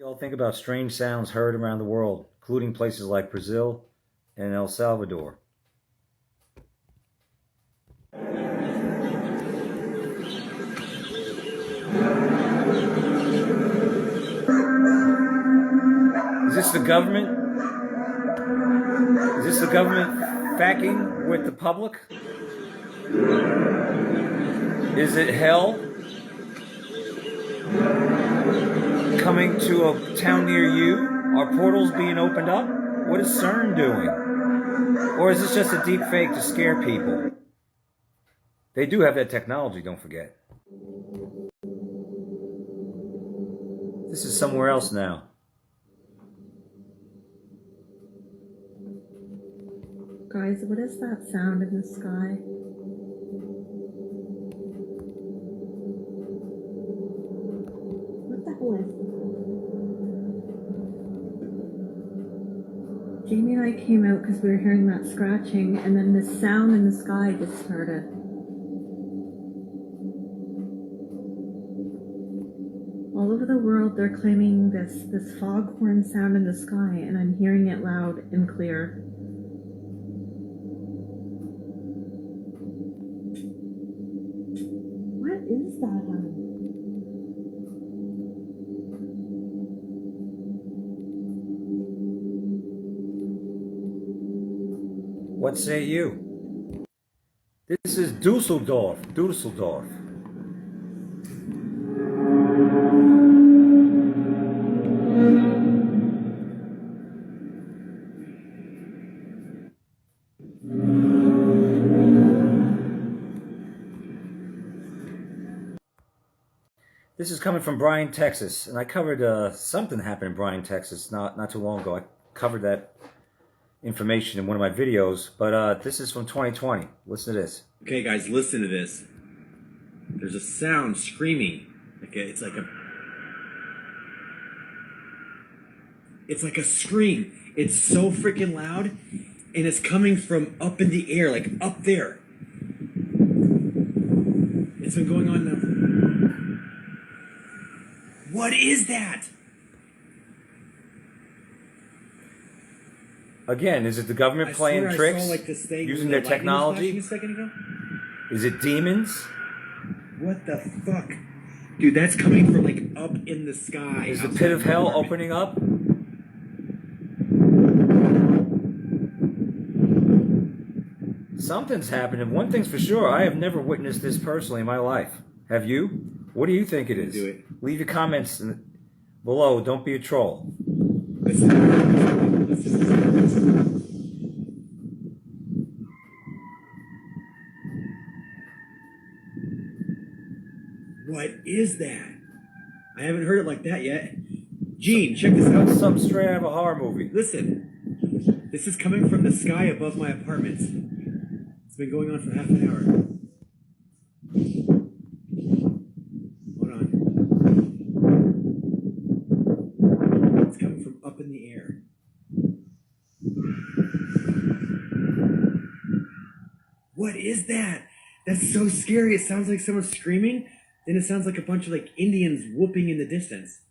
You all think about strange sounds heard around the world, including places like Brazil and El Salvador. Is this the government? Is this the government facking with the public? Is it hell coming to a town near you? Are portals being opened up? What is CERN doing? Or is this just a deep fake to scare people? They do have that technology, don't forget. This is somewhere else now. Guys, what is that sound in the sky? What the hell is it? Jamie and I came out because we were hearing that scratching, and then this sound in the sky just started. All over the world, they're claiming this foghorn sound in the sky, and I'm hearing it loud and clear. What is that, honey? What say you? This is Dusseldorf. Dusseldorf. This is coming from Bryan, Texas, and I covered something happened in Bryan, Texas not too long ago. I covered that information in one of my videos, but this is from 2020. Listen to this. Okay, guys, listen to this. There's a sound screaming. It's like a scream. It's so freaking loud, and it's coming from up in the air, like up there. It's been going on now. What is that? Again, is it the government playing tricks, I saw, like, this thing using their technology? A second ago. Is it demons? What the fuck? Dude, that's coming from like up in the sky. Is the pit of hell opening up? Something's happening. One thing's for sure, I have never witnessed this personally in my life. Have you? What do you think it is? Do it. Leave your comments below. Don't be a troll. What is that? I haven't heard it like that yet. Gene, check this out. That's something straight out of a horror movie. Listen. This is coming from the sky above my apartment. It's been going on for half an hour. Hold on. It's coming from up in the air. What is that? That's so scary. It sounds like someone screaming. Then it sounds like a bunch of like Indians whooping in the distance.